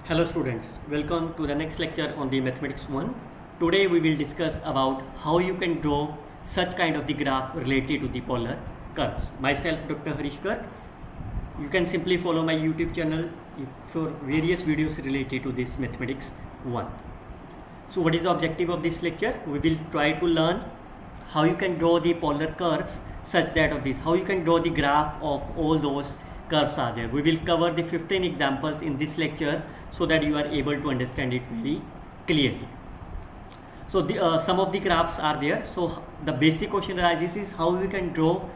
Hello students, welcome to the next lecture on the Mathematics 1. Today we will discuss about how you can draw such kind of the graph related to the polar curves. Myself Dr. Harish Garg. You can simply follow my YouTube channel for various videos related to this Mathematics 1. So what is the objective of this lecture? We will try to learn how you can draw the polar curves such that of this, how you can draw the graph of all those curves are there. We will cover the 15 examples in this lecture so that you are able to understand it very clearly. So some of the graphs are there. So the basic question arises is how we can draw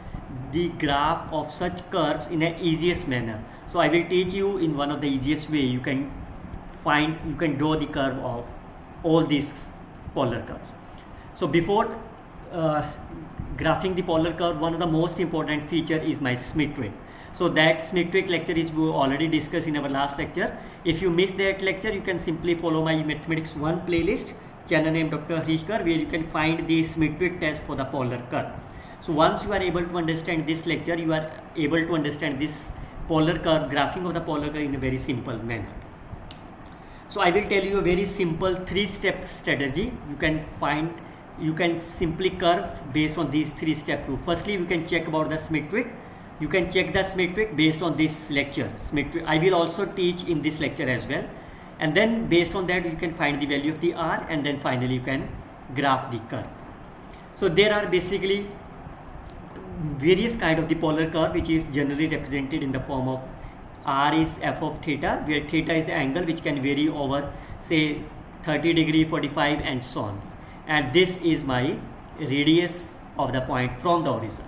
the graph of such curves in an easiest manner. So I will teach you in one of the easiest way you can draw the curve of all these polar curves. So before graphing the polar curve, one of the most important feature is my symmetric. So that symmetric lecture is we already discussed in our last lecture. If you missed that lecture, you can simply follow my Mathematics 1 playlist, channel name Dr. Harish Garg, where you can find the symmetric test for the polar curve. So once you are able to understand this lecture, you are able to understand this polar curve, graphing of the polar curve in a very simple manner. So I will tell you a very simple 3-step strategy. You can simply curve based on these 3-step rule. Firstly, you can check about the symmetric. You can check the symmetric based on this lecture. Symmetric I will also teach in this lecture as well. And then based on that you can find the value of the R, and then finally you can graph the curve. So there are basically various kind of the polar curve which is generally represented in the form of R is f of theta, where theta is the angle which can vary over say 30 degree, 45 and so on. And this is my radius of the point from the origin.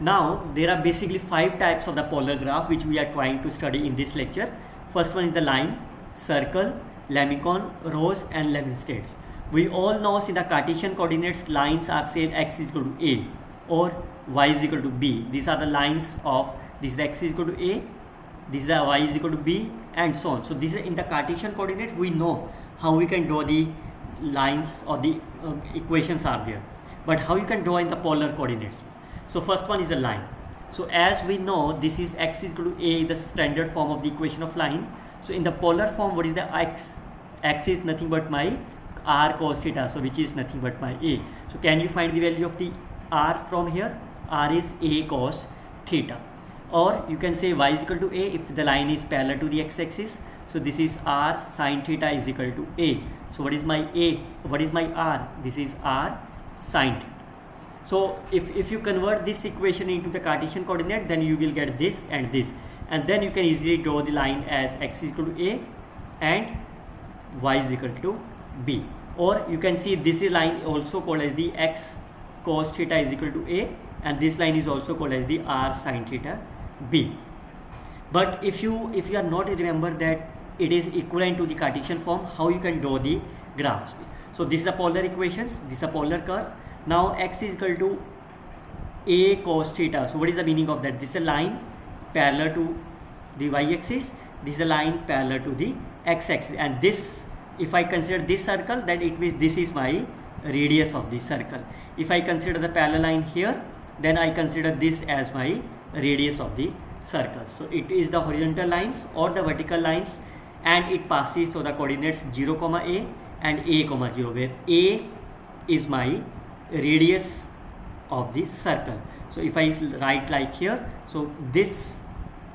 Now there are basically 5 types of the polar graph which we are trying to study in this lecture. First one is the line, circle, lemicon, rose and lemon states. We all know in the Cartesian coordinates lines are say x is equal to a or y is equal to b. These are the lines of this is the x is equal to a, this is the y is equal to b and so on. So this is in the Cartesian coordinates we know how we can draw the lines or the equations are there. But how you can draw in the polar coordinates? So first one is a line. So as we know this is x is equal to a, the standard form of the equation of line. So in the polar form what is the x? X is nothing but my r cos theta, so which is nothing but my a. So can you find the value of the r from here? R is a cos theta. Or you can say y is equal to a if the line is parallel to the x-axis. So this is r sin theta is equal to a. So what is my a? What is my r? This is r sin theta. So if you convert this equation into the Cartesian coordinate, then you will get this and this, and then you can easily draw the line as x is equal to a and y is equal to b. Or you can see this line also called as the x cos theta is equal to a, and this line is also called as the r sin theta b. But if you are not remember that it is equivalent to the Cartesian form, how you can draw the graphs? So this is the polar equations, this is a polar curve. Now x is equal to a cos theta. So what is the meaning of that? This is a line parallel to the y-axis, this is a line parallel to the x-axis, and this, if I consider this circle, then it means this is my radius of the circle. If I consider the parallel line here, then I consider this as my radius of the circle. So it is the horizontal lines or the vertical lines, and it passes to the coordinates 0, a and a, 0, where a is my radius of the circle. So if I write like here, so this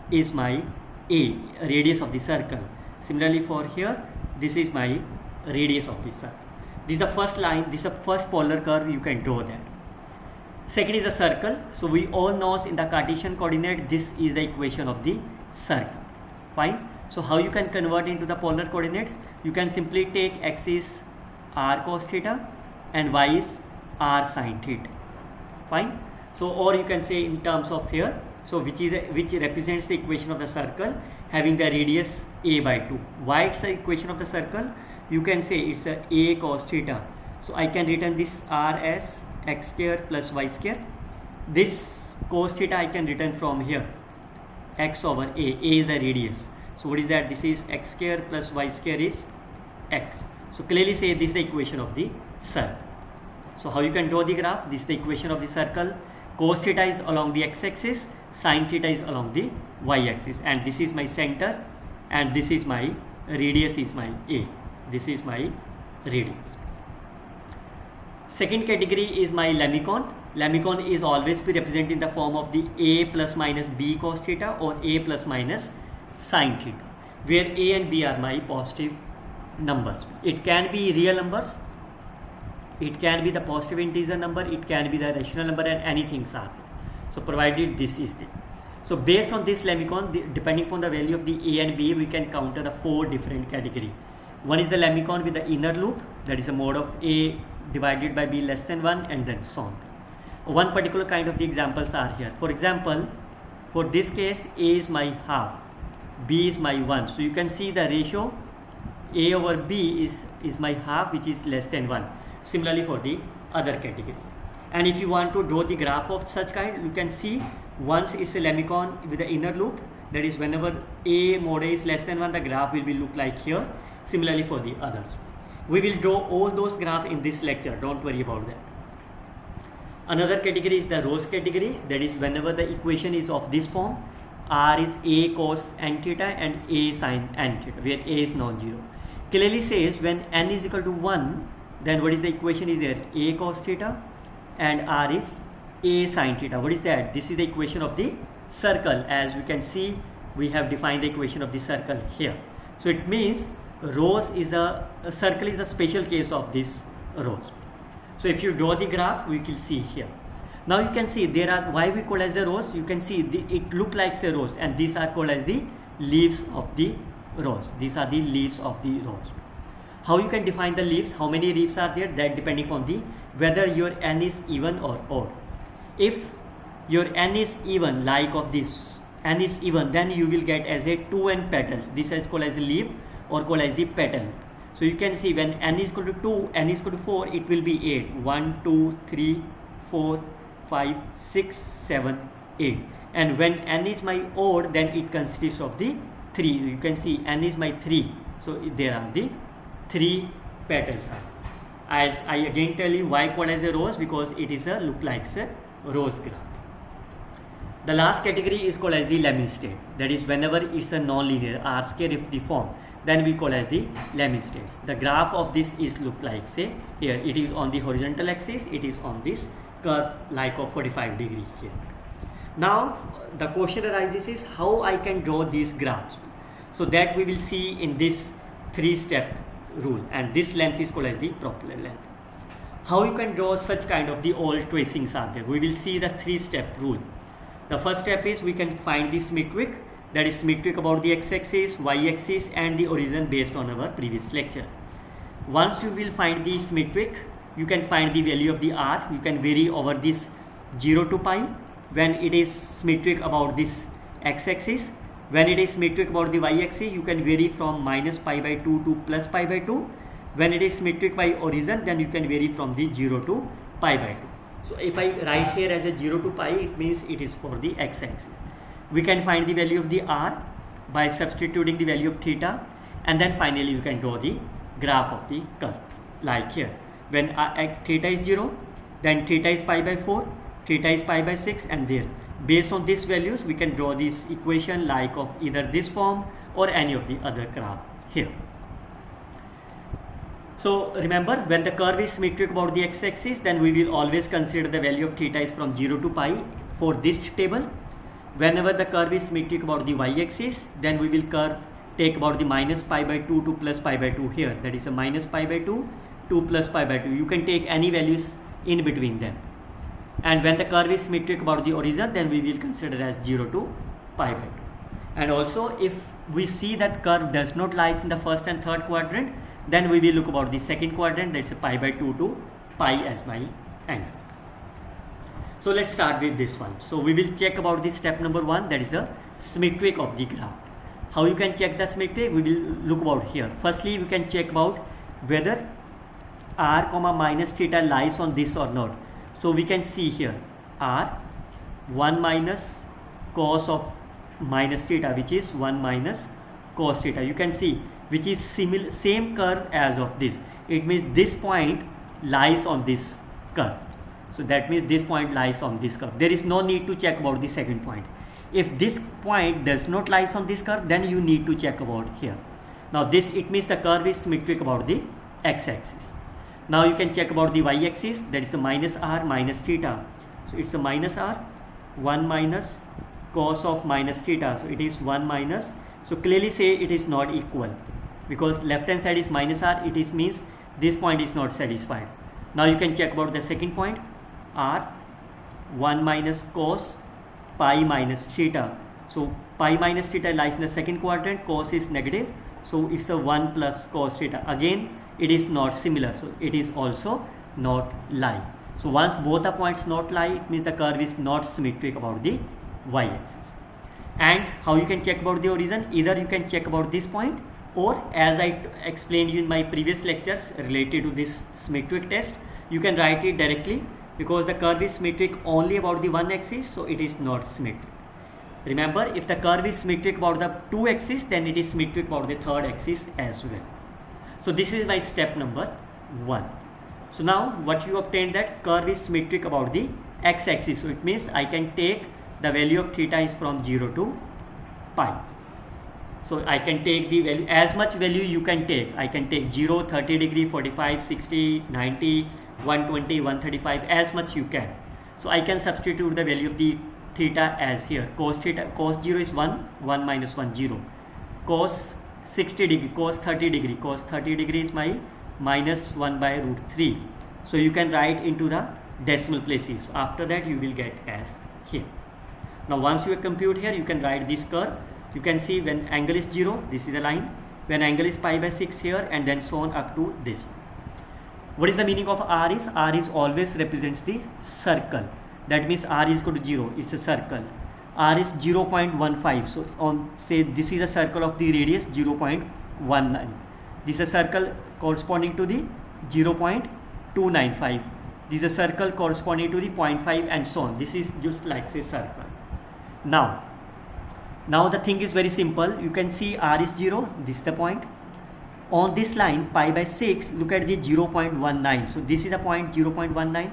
is my a, radius of the circle. Similarly for here, this is my radius of the circle. This is the first line, this is the first polar curve, you can draw that. Second is a circle. So we all know in the Cartesian coordinate this is the equation of the circle. Fine. So how you can convert into the polar coordinates? You can simply take x is r cos theta and y is r sin theta. Fine. So or you can say in terms of here, so which represents the equation of the circle having the radius a by 2. Why it's the equation of the circle? You can say it's a cos theta. So I can written this r as x square plus y square. This cos theta I can written from here x over a is the radius. So what is that? This is x square plus y square is x. So clearly say this is the equation of the circle. So how you can draw the graph? This is the equation of the circle. Cos theta is along the x-axis, sin theta is along the y-axis, and this is my center and this is my radius is my A. This is my radius. Second category is my lemicon. Lemicon is always be represented in the form of the A plus minus B cos theta or A plus minus sin theta, where A and B are my positive numbers. It can be real numbers, it can be the positive integer number, it can be the rational number, and anything are there. So provided this is the. So based on this lemicon, depending upon the value of the A and B, we can counter the 4 different category. One is the lemicon with the inner loop, that is a mode of A divided by B less than 1, and then so on. One particular kind of the examples are here. For example, for this case, A is my half, B is my 1. So you can see the ratio A over B is my half, which is less than 1. Similarly for the other category. And if you want to draw the graph of such kind, you can see once is a lemicon with the inner loop, that is whenever A mod A is less than 1, the graph will be look like here. Similarly for the others. We will draw all those graphs in this lecture, don't worry about that. Another category is the rows category, that is whenever the equation is of this form, R is A cos n theta and A sin n theta, where A is non-zero. Clearly says when n is equal to 1, then what is the equation is there? A cos theta and R is A sin theta. What is that? This is the equation of the circle. As we can see, we have defined the equation of the circle here. So it means rows is a circle is a special case of this rows. So if you draw the graph, we can see here. Now you can see there are, why we call as the rows, you can see it look like the rows, and these are called as the leaves of the rows. These are the leaves of the rows. How you can define the leaves, how many leaves are there, that depending upon the whether your n is even or odd. If your n is even, like of this, n is even, then you will get as a 2n petals. This is called as the leaf or called as the petal. So you can see when n is equal to 2, n is equal to 4, it will be 8. 1, 2, 3, 4, 5, 6, 7, 8. And when n is my odd, then it consists of the 3. You can see n is my 3. So there are the 3 petals. As I again tell you why called as a rose, because it is a look like a rose graph. The last category is called as the Lemming state. That is whenever it's a non-linear R-square if deformed, then we call as the Lemming states. The graph of this is look like, say here it is on the horizontal axis, it is on this curve like of 45 degree here. Now the question arises is how I can draw these graphs. So that we will see in this 3-step rule, and this length is called as the propeller length. How you can draw such kind of the all tracings are there. We will see the 3-step rule. The first step is we can find the symmetric, that is symmetric about the x-axis, y-axis and the origin based on our previous lecture. Once you will find the symmetric, you can find the value of the r. You can vary over this 0 to pi when it is symmetric about this x-axis. When it is symmetric about the y-axis, you can vary from minus pi by 2 to plus pi by 2. When it is symmetric by origin, then you can vary from the 0 to pi by 2. So if I write here as a 0 to pi, it means it is for the x-axis. We can find the value of the r by substituting the value of theta, and then finally you can draw the graph of the curve like here. When theta is 0, then theta is pi by 4, theta is pi by 6, and there. Based on these values, we can draw this equation like of either this form or any of the other graph here. So remember, when the curve is symmetric about the x-axis, then we will always consider the value of theta is from 0 to pi for this table. Whenever the curve is symmetric about the y-axis, then we will take about the minus pi by 2 to plus pi by 2 here. That is a minus pi by 2 to plus pi by 2. You can take any values in between them. And when the curve is symmetric about the origin, then we will consider as 0 to pi by 2. And also if we see that curve does not lies in the first and third quadrant, then we will look about the second quadrant, that's a pi by 2 to pi as my angle. So let's start with this one. So we will check about the step number 1, that is a symmetric of the graph. How you can check the symmetric? We will look about here. Firstly, we can check about whether r comma minus theta lies on this or not. So we can see here r 1 minus cos of minus theta, which is 1 minus cos theta. You can see which is same curve as of this. It means this point lies on this curve. So that means this point lies on this curve. There is no need to check about the second point. If this point does not lies on this curve, then you need to check about here. Now this, it means the curve is symmetric about the x-axis. Now you can check about the y-axis, that is a minus r minus theta. So it's a minus r, 1 minus cos of minus theta. So it is 1 minus. So clearly say it is not equal, because left hand side is minus r, it is means this point is not satisfied. Now you can check about the second point, r, 1 minus cos pi minus theta. So pi minus theta lies in the second quadrant, cos is negative, so it's a 1 plus cos theta. Again it is not similar, so it is also not lie. So once both the points not lie, it means the curve is not symmetric about the y-axis. And how you can check about the origin? Either you can check about this point, or as I explained you in my previous lectures related to this symmetric test, you can write it directly, because the curve is symmetric only about the one axis, so it is not symmetric. Remember, if the curve is symmetric about the two axes, then it is symmetric about the third axis as well. So this is my step number 1. So now what you obtained, that curve is symmetric about the x-axis. So it means I can take the value of theta is from 0 to pi. So I can take the value, as much value you can take. I can take 0, 30 degree, 45, 60, 90, 120, 135, as much you can. So I can substitute the value of the theta as here. Cos theta, cos 0 is 1, 1 minus 1, 0. Cos 60 degree, cos 30 degree, cos 30 degree is my minus 1 by root 3. So you can write into the decimal places. So after that you will get as here. Now once you compute here, you can write this curve. You can see when angle is 0, this is the line. When angle is pi by 6 here, and then so on up to this. What is the meaning of r is? R is always represents the circle. That means r is equal to 0. It's a circle. R is 0.15. So on, say this is a circle of the radius 0.19. This is a circle corresponding to the 0.295. This is a circle corresponding to the 0.5 and so on. This is just like say circle. Now the thing is very simple. You can see r is 0. This is the point. On this line pi by 6, look at the 0.19. So this is the point 0.19.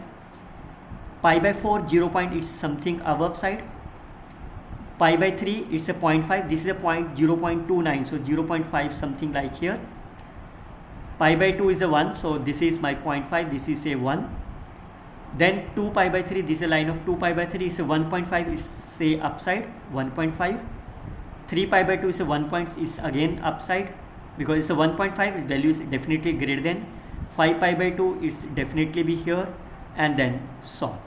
Pi by 4, 0 point is something above side. Pi by 3, it's a 0.5. This is a point 0.29. So 0.5 something like here. Pi by 2 is a 1. So this is my 0.5. This is a 1. Then 2 pi by 3. This is a line of 2 pi by 3. Is a 1.5. It's say upside 1.5. 3 pi by 2 is a 1 point. Is again upside, because it's a 1.5. Its value is definitely greater than 5 pi by 2. It's definitely be here, and then so on.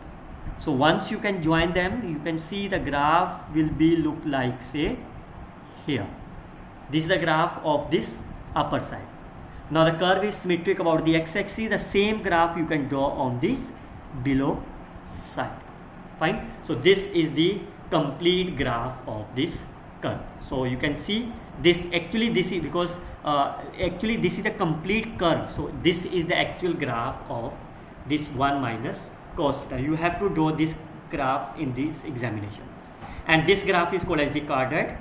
So once you can join them, you can see the graph will be look like say here. This is the graph of this upper side. Now the curve is symmetric about the x-axis. The same graph you can draw on this below side. Fine. So this is the complete graph of this curve. So you can see this, actually this is because actually this is the complete curve. So this is the actual graph of this 1 minus cos theta. You have to draw this graph in this examination, and this graph is called as the quadrant.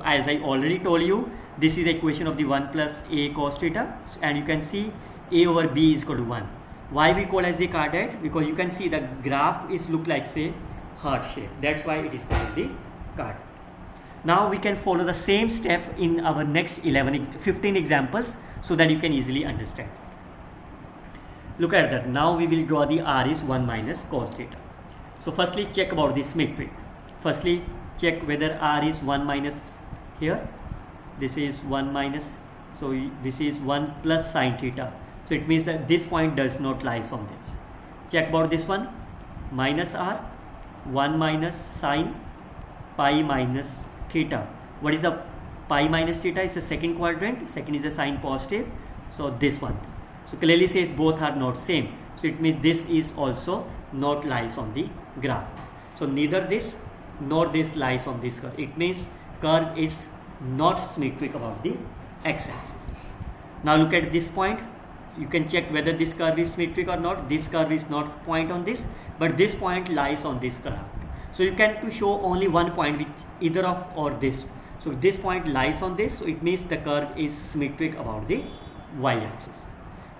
As I already told you, this is the equation of the 1 plus a cos theta, and you can see a over b is equal to 1. Why we call as the quadrant? Because you can see the graph is look like say heart shape. That's why it is called as the quadrant. Now we can follow the same step in our next 15 examples, so that you can easily understand. Look at that. Now we will draw the r is 1 minus cos theta. So firstly check about the symmetric. Firstly check whether r is 1 minus here. This is 1 minus. So this is 1 plus sine theta. So it means that this point does not lies on this. Check about this one. Minus r, 1 minus sine pi minus theta. What is the pi minus theta? Is the second quadrant. Second is a sine positive. So this one. So clearly says both are not same. So it means this is also not lies on the graph. So neither this nor this lies on this curve. It means curve is not symmetric about the x-axis. Now look at this point. You can check whether this curve is symmetric or not. This curve is not point on this, but this point lies on this curve. So you can to show only one point with either of or this. So this point lies on this. So it means the curve is symmetric about the y-axis.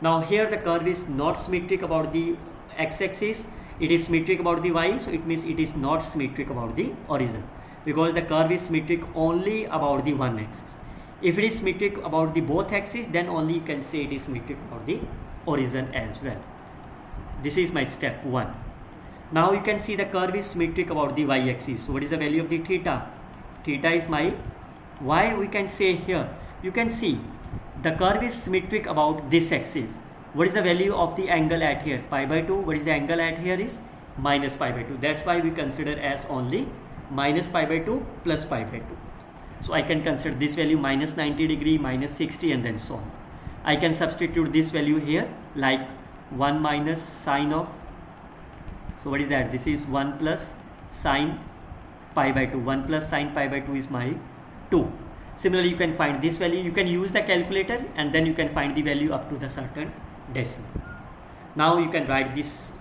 Now here the curve is not symmetric about the x-axis. It is symmetric about the y. So it means it is not symmetric about the origin. because the curve is symmetric only about the one axis. If it is symmetric about the both axes, then only you can say it is symmetric about the origin as well. This is my step 1. Now you can see the curve is symmetric about the y-axis. So what is the value of the theta? Theta is my y. We can say here, you can see the curve is symmetric about this axis. What is the value of the angle at here? Pi by 2. What is the angle at here is minus pi by 2. That's why we consider as only minus pi by 2 plus pi by 2. So I can consider this value minus 90 degree, minus 60, and then so on. I can substitute this value here like 1 minus sine of, so what is that? This is 1 plus sine pi by 2. 1 plus sine pi by 2 is my 2. Similarly, you can find this value. You can use the calculator and then you can find the value up to the certain decimal. Now you can write this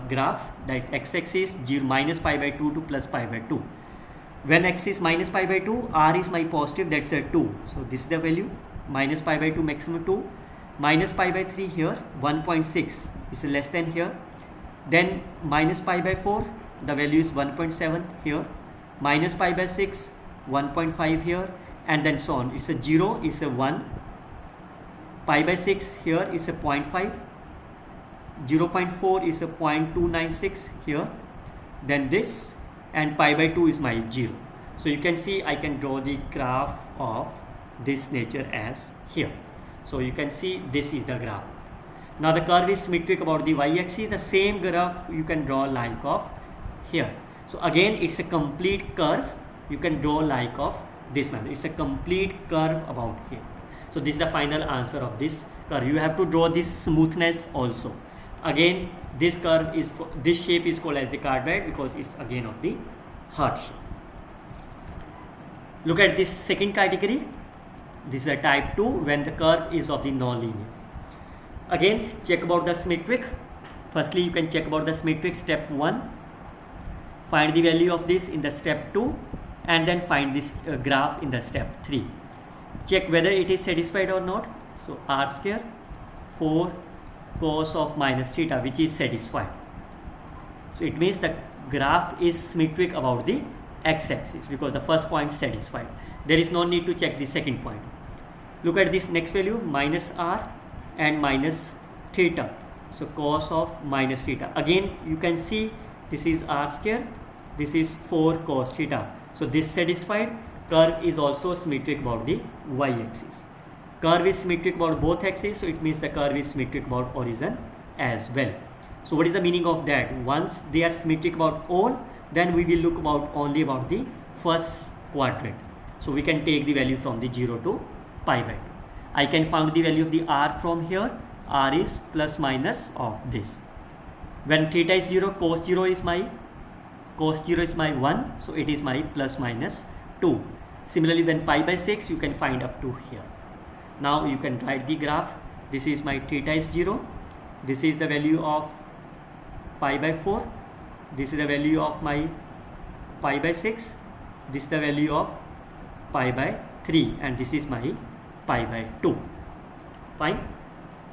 graph, that x-axis minus pi by 2 to plus pi by 2. When x is minus pi by 2, r is my positive, that's a 2. So this is the value, minus pi by 2 maximum 2. Minus pi by 3 here, 1.6 is less than here. Then minus pi by 4, the value is 1.7 here. Minus pi by 6, 1.5 here, and then so on. It's a 0, it's a 1. Pi by 6 here is a 0.5. 0.4 is a 0.296 here. Then this, and pi by 2 is my 0. So you can see I can draw the graph of this nature as here. So you can see this is the graph. Now the curve is symmetric about the y-axis. The same graph you can draw like of here. So again it's a complete curve. You can draw like of this manner. It's a complete curve about here. So this is the final answer of this curve. You have to draw this smoothness also. Again, this curve is, this shape is called as the cardioid because it's again of the heart shape. Look at this second category. This is a type 2 when the curve is of the non-linear. Again, check about the symmetric. Firstly, you can check about the symmetric step 1. Find the value of this in the step 2 and then find this graph in the step 3. Check whether it is satisfied or not. So r square 4 cos of minus theta, which is satisfied. So it means the graph is symmetric about the x-axis because the first point is satisfied. There is no need to check the second point. Look at this next value, minus r and minus theta. So cos of minus theta. Again you can see this is r square, this is 4 cos theta. So this satisfied. Curve is also symmetric about the y-axis. Curve is symmetric about both axes, so it means the curve is symmetric about origin as well. So what is the meaning of that? Once they are symmetric about all, then we will look about only about the first quadrant. So we can take the value from the 0 to pi by 2. I can find the value of the r from here. R is plus minus of this. When theta is 0, cos 0 is my 1, so it is my plus minus 2. Similarly, when pi by 6, you can find up to here. Now you can write the graph. This is my theta is 0. This is the value of pi by 4. This is the value of my pi by 6. This is the value of pi by 3. And this is my pi by 2. Fine.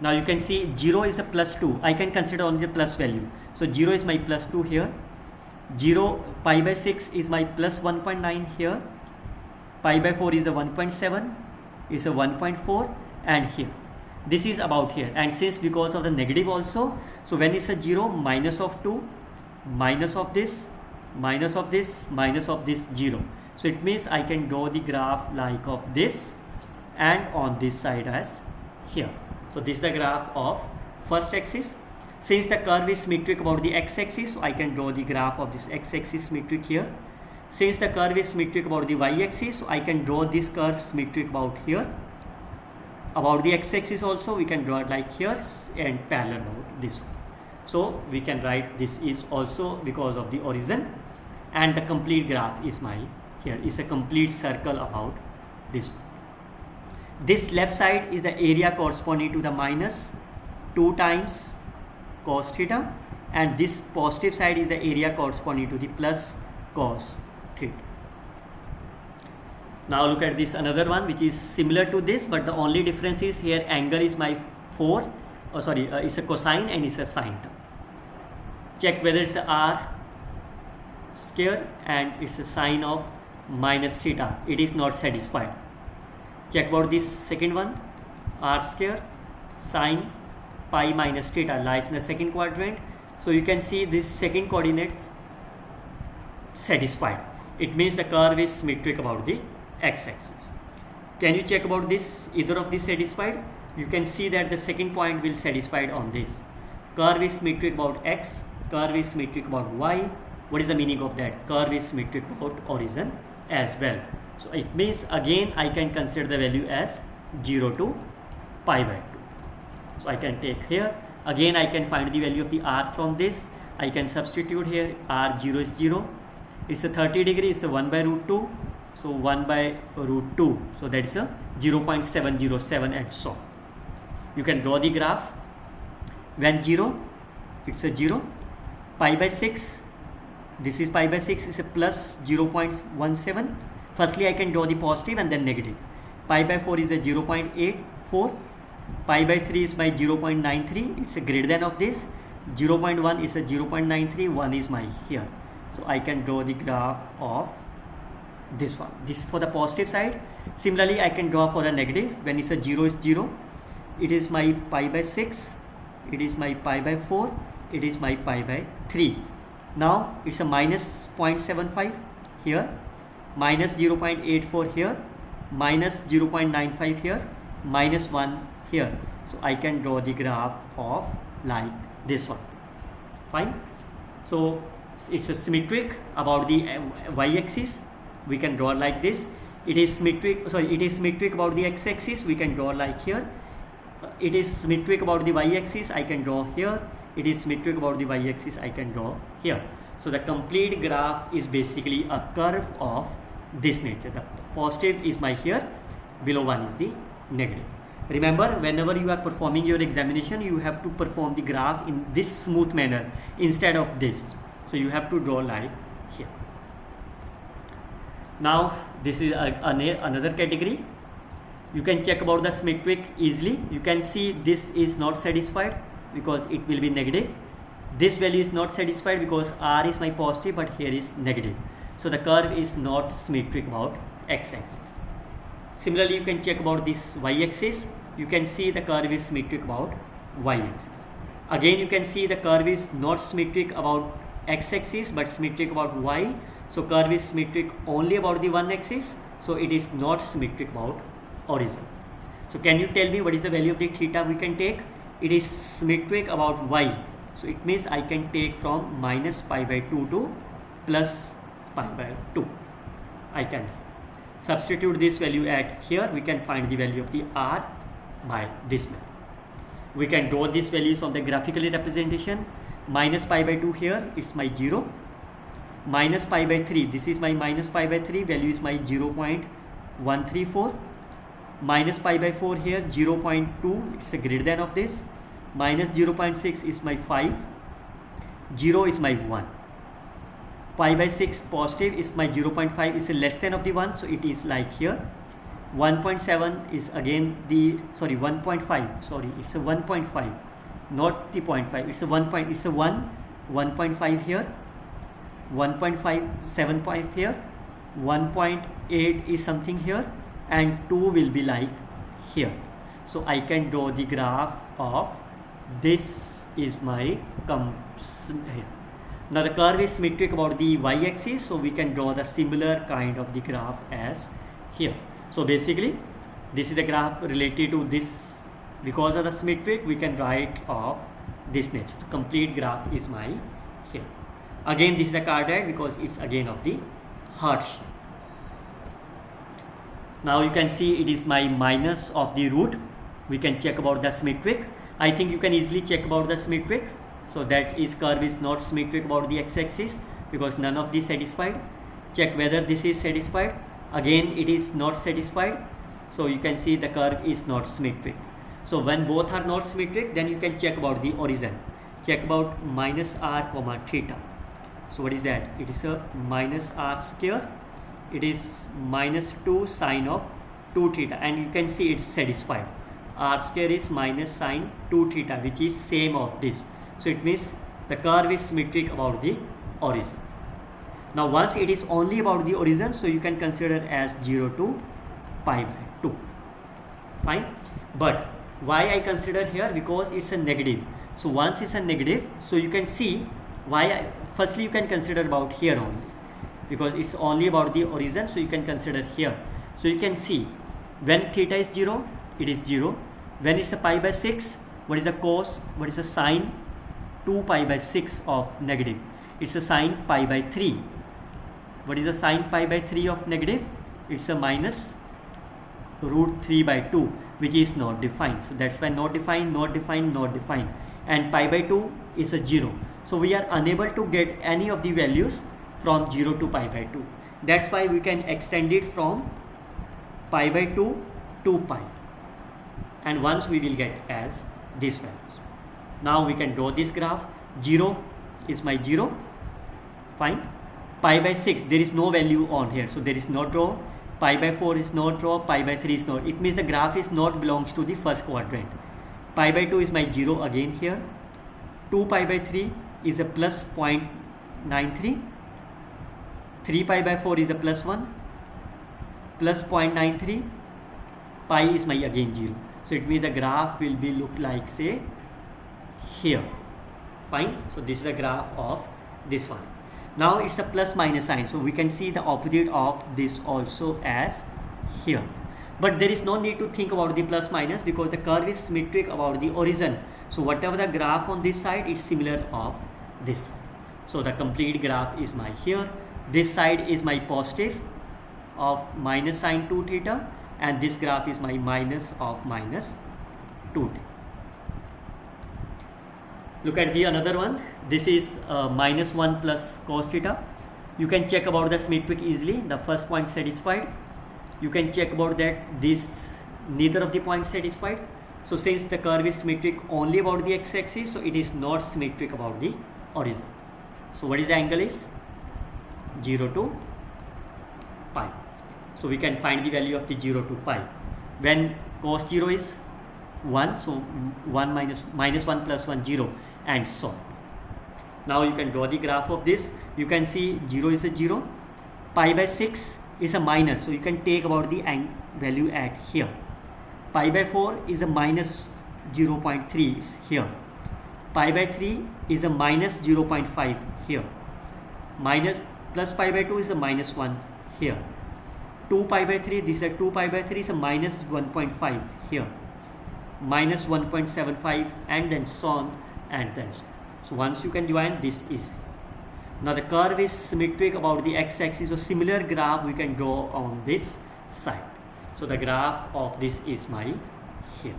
Now you can see 0 is a plus 2. I can consider only the plus value. So 0 is my plus 2 here. 0 pi by 6 is my plus 1.9 here. Pi by 4 is a 1.7, is a 1.4, and here. This is about here. And since because of the negative also, so when it's a 0, minus of 2, minus of this, minus of this, minus of this 0. So it means I can draw the graph like of this and on this side as here. So this is the graph of first axis. Since the curve is symmetric about the x-axis, so I can draw the graph of this x-axis symmetric here. Since the curve is symmetric about the y-axis, so I can draw this curve symmetric about here. About the x-axis also, we can draw it like here and parallel about this one. So we can write this is also because of the origin, and the complete graph is my here is a complete circle about this one. This left side is the area corresponding to the minus 2 times cos theta, and this positive side is the area corresponding to the plus cos theta. Now look at this another one which is similar to this, but the only difference is here angle is my 4, it's a cosine and it's a sine term. Check whether it's a r square and it's a sine of minus theta. It is not satisfied. Check about this second one. R square sine pi minus theta lies in the second quadrant. So you can see this second coordinates satisfied. It means the curve is symmetric about the x-axis. Can you check about this? Either of these satisfied? You can see that the second point will satisfied on this. Curve is symmetric about x, curve is symmetric about y. What is the meaning of that? Curve is symmetric about origin as well. So it means again I can consider the value as 0 to pi by 2. So I can take here. Again I can find the value of the r from this. I can substitute here. R0 is 0. It's a 30 degree. It's a 1 by root 2. So 1 by root 2. So that is a 0.707 and so. You can draw the graph. When 0, it's a 0. Pi by 6. This is pi by 6 is a plus 0.17. Firstly I can draw the positive and then negative. Pi by 4 is a 0.84. Pi by 3 is my 0.93. It's a greater than of this. 0.1 is a 0.93. 1 is my here. So I can draw the graph of this one. This for the positive side. Similarly I can draw for the negative. When it's a 0 is 0. It is my pi by 6. It is my pi by 4. It is my pi by 3. Now it's a minus 0.75 here. Minus 0.84 here. Minus 0.95 here. Minus 1 here. So I can draw the graph of like this one. Fine. So it's a symmetric about the y-axis. We can draw like this. It is symmetric. Sorry, it is symmetric about the x-axis. We can draw like here. It is symmetric about the y-axis. I can draw here. It is symmetric about the y-axis. I can draw here. So the complete graph is basically a curve of this nature. The positive is my here. Below 1 is the negative. Remember, whenever you are performing your examination, you have to perform the graph in this smooth manner instead of this. So you have to draw like here. Now this is another category. You can check about the symmetric easily. You can see this is not satisfied because it will be negative. This value is not satisfied because r is my positive but here is negative. So the curve is not symmetric about x-axis. Similarly, you can check about this y-axis. You can see the curve is symmetric about y-axis. Again, you can see the curve is not symmetric about x-axis but symmetric about y. So curve is symmetric only about the one axis. So it is not symmetric about origin. So can you tell me what is the value of the theta we can take? It is symmetric about y. So it means I can take from minus pi by 2 to plus pi by 2. I can substitute this value at here. We can find the value of the r by this way. We can draw these values on the graphical representation. Minus pi by 2 here, it's my 0. Minus pi by 3, this is my minus pi by 3, value is my 0.134. Minus pi by 4 here, 0.2, it's a greater than of this. Minus 0.6 is my 5. 0 is my 1. Pi by 6 positive is my 0.5 is a less than of the 1, so it is like here. 1.7 is again the, sorry, 1.5, sorry, it's a 1.5, not the 0.5, it's a 1 point, it's a 1, 1.5 here, 1.5, 7.5 here, 1.8 is something here, and 2 will be like here. So I can draw the graph of this is my here. Now the curve is symmetric about the y-axis, so we can draw the similar kind of the graph as here. So basically this is the graph related to this. Because of the symmetric, we can write of this nature. The complete graph is my here. Again this is the cardioid because it's again of the heart shape. Now you can see it is my minus of the root. We can check about the symmetric. I think you can easily check about the symmetric. So that is curve is not symmetric about the x-axis because none of these satisfied. Check whether this is satisfied. Again it is not satisfied. So you can see the curve is not symmetric. So when both are not symmetric, then you can check about the origin. Check about minus r comma theta. So what is that? It is a minus r square. It is minus 2 sine of 2 theta, and you can see it's satisfied. R square is minus sine 2 theta, which is same of this. So it means the curve is symmetric about the origin. Now once it is only about the origin, so you can consider as 0 to pi by 2. Fine. But why I consider here? Because it's a negative. So once it's a negative, so you can see why. Firstly, you can consider about here only, because it's only about the origin, so you can consider here. So you can see when theta is 0, it is 0. When it's a pi by 6, what is the cos? What is the sine? 2 pi by 6 of negative. It's a sine pi by 3. What is the sine pi by 3 of negative? It's a minus root 3 by 2, which is not defined. So that's why not defined, not defined, not defined. And pi by 2 is a 0. So we are unable to get any of the values from 0 to pi by 2. That's why we can extend it from pi by 2 to pi. And once we will get as these values. Now we can draw this graph. 0 is my 0. Fine. Pi by 6, there is no value on here. So there is no draw. Pi by 4 is not draw. Pi by 3 is not. It means the graph is not belongs to the first quadrant. Pi by 2 is my 0 again here. 2 pi by 3 is a plus 0.93. 3 pi by 4 is a plus 1. Plus 0.93. Pi is my again 0. So it means the graph will be look like say here. Fine. So this is the graph of this one. Now it's a plus minus sign. So we can see the opposite of this also as here. But there is no need to think about the plus minus because the curve is symmetric about the origin. So whatever the graph on this side, it's similar of this side. So the complete graph is my here. This side is my positive of minus sine 2 theta. And this graph is my minus of minus 2 theta. Look at the another one. This is minus 1 plus cos theta. You can check about the symmetric easily. The first point satisfied. You can check about that this neither of the points satisfied. So since the curve is symmetric only about the x-axis, so it is not symmetric about the origin. So what is the angle is? 0 to pi. So we can find the value of the 0 to pi. When cos 0 is 1, so 1 minus 1 plus 1 0 and so on. Now you can draw the graph of this. You can see 0 is a 0. Pi by 6 is a minus. So you can take about the value at here. Pi by 4 is a minus 0.3 is here. Pi by 3 is a minus 0.5 here. Minus plus pi by 2 is a minus 1 here. 2 pi by 3, this is a 2 pi by 3 is a minus 1.5 here. Minus 1.75 and then so on and then so on. So once you can join, this is. Now the curve is symmetric about the x-axis. So similar graph we can draw on this side. So the graph of this is my here.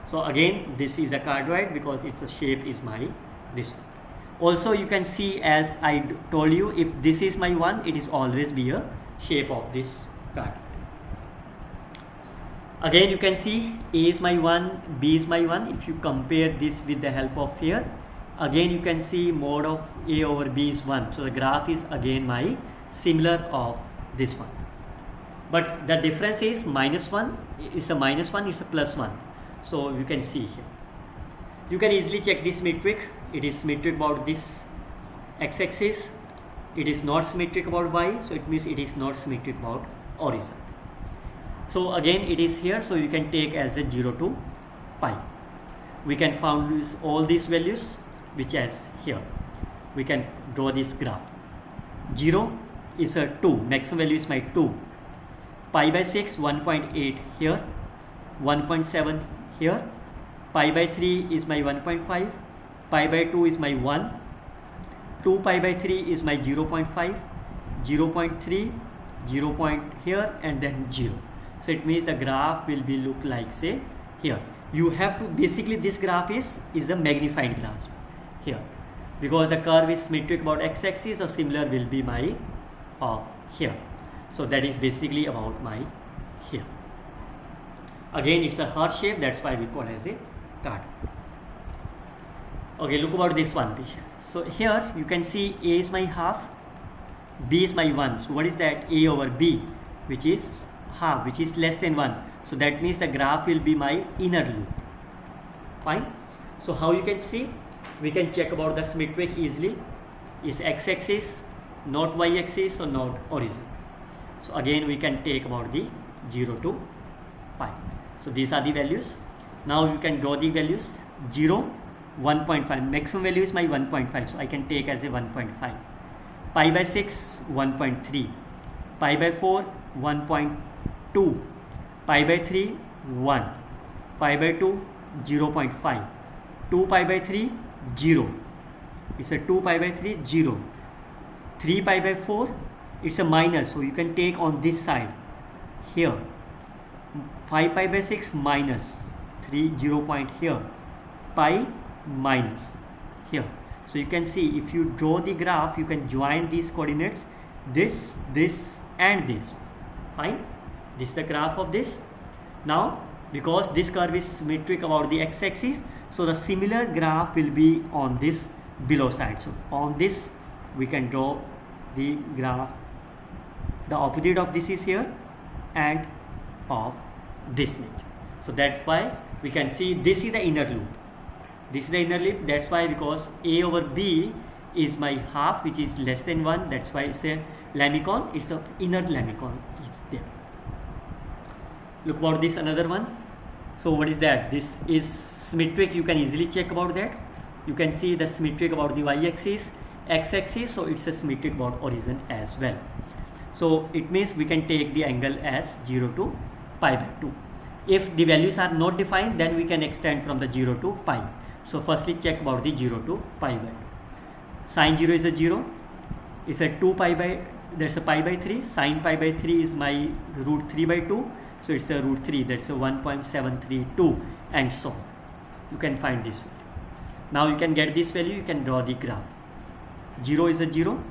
So again this is a cardioid because its shape is my this one. Also you can see, as I told you, if this is my 1, it is always be a shape of this cardioid. Again you can see A is my 1, B is my 1. If you compare this with the help of here, again you can see mod of A over B is 1. So the graph is again my similar of this one. But the difference is minus 1 is a minus 1, it's a plus 1. So you can see here. You can easily check this symmetric. It is symmetric about this x-axis. It is not symmetric about y. So it means it is not symmetric about origin. So again it is here. So you can take as a 0 to pi. We can find all these values which as here. We can draw this graph. 0 is a 2. Maximum value is my 2. Pi by 6 1.8 here. 1.7 here. Pi by 3 is my 1.5. Pi by 2 is my 1. 2 pi by 3 is my 0.5. 0.3 0. Here and then 0. So it means the graph will be look like say here. You have to basically this graph is a magnified graph here because the curve is symmetric about x-axis, or similar will be my here. So that is basically about my here. Again it's a heart shape, that's why we call as a card. Okay, look about this one. So here you can see A is my half, B is my 1. So what is that? A over B, which is half, which is less than 1. So that means the graph will be my inner loop. Fine. So how you can see? We can check about the symmetric easily. Is x-axis not y-axis, so not origin. So again we can take about the 0 to pi. So these are the values. Now you can draw the values. 0, 1.5, maximum value is my 1.5, so I can take as a 1.5. Pi by 6, 1.3. Pi by 4, 1.2. Pi by 3, 1. Pi by 2, 0.5. 2 pi by 3, 0. It's a 2 pi by 3, 0. 3 pi by 4, it's a minus, so you can take on this side here. 5 pi by 6, minus 3, 0 point here. Pi minus here. So you can see, if you draw the graph, you can join these coordinates, this, and this. Fine. This is the graph of this. Now because this curve is symmetric about the x-axis, so the similar graph will be on this below side. So on this we can draw the graph. The opposite of this is here and of this nature. So that's why we can see this is the inner loop. This is the inner loop. That's why, because a over b is my half, which is less than 1. That's why it's a lemicon. It's the inner lemicon is there. Look about this another one. So what is that? This is symmetric. You can easily check about that. You can see the symmetric about the y-axis, x-axis. So it's a symmetric about origin as well. So it means we can take the angle as 0 to pi by 2. If the values are not defined, then we can extend from the 0 to pi. So firstly check about the 0 to pi by 2. Sine 0 is a 0. It's a 2 pi by, that's a pi by 3. Sine pi by 3 is my root 3 by 2. So it's a root 3, that's a 1.732, and so on. You can find this value. Now you can get this value, you can draw the graph. 0 is a 0.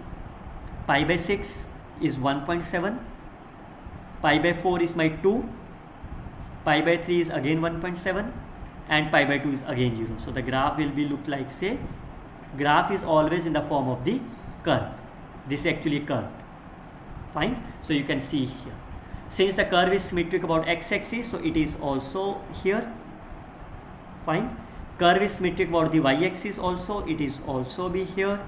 Pi by 6 is 1.7. Pi by 4 is my 2. Pi by 3 is again 1.7. And pi by 2 is again 0. So the graph will be look like, say, graph is always in the form of the curve. This is actually curved. Fine. So you can see here. Since the curve is symmetric about x-axis, so it is also here. Fine. Curve is symmetric about the y-axis also, it is also be here.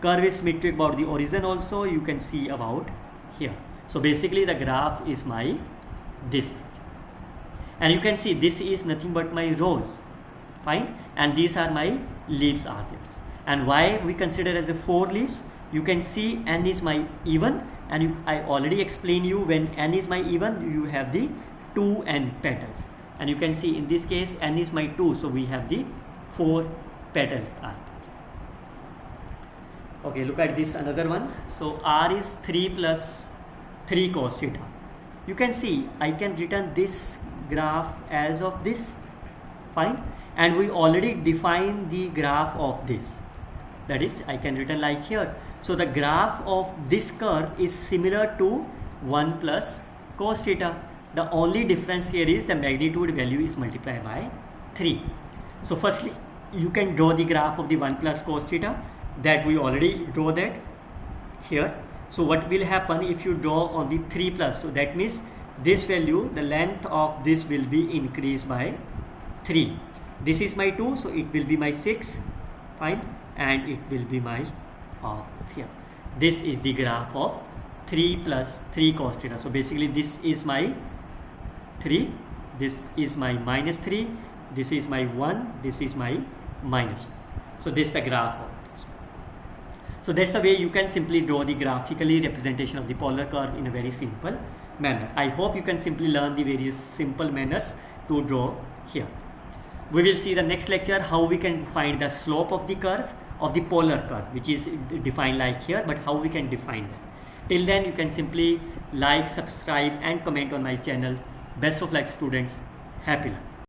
Curve is symmetric about the origin also, you can see about here. So basically the graph is my this. And you can see this is nothing but my rows. Fine. And these are my leaves are there. And why we consider as a 4 leaves? You can see n is my even. And I already explained you, when n is my even, you have the 2 n petals. And you can see in this case n is my 2, so we have the 4 petals are there. Okay, look at this another one. So r is 3 plus 3 cos theta. You can see I can return this graph as of this. Fine. And we already defined the graph of this. That is, I can return like here. So the graph of this curve is similar to 1 plus cos theta. The only difference here is the magnitude value is multiplied by 3. So firstly, you can draw the graph of the 1 plus cos theta. That we already draw that here. So what will happen if you draw on the 3 plus? So that means this value, the length of this will be increased by 3. This is my 2, so it will be my 6. Fine. And it will be my here. This is the graph of 3 plus 3 cos theta. So basically this is my 3, this is my minus 3, this is my 1, this is my minus 1. So this is the graph of this. So that's the way you can simply draw the graphically representation of the polar curve in a very simple manner. I hope you can simply learn the various simple manners to draw here. We will see the next lecture how we can find the slope of the curve of the polar curve, which is defined like here, but how we can define that. Till then, you can simply like, subscribe and comment on my channel. Best of luck students. Happy luck.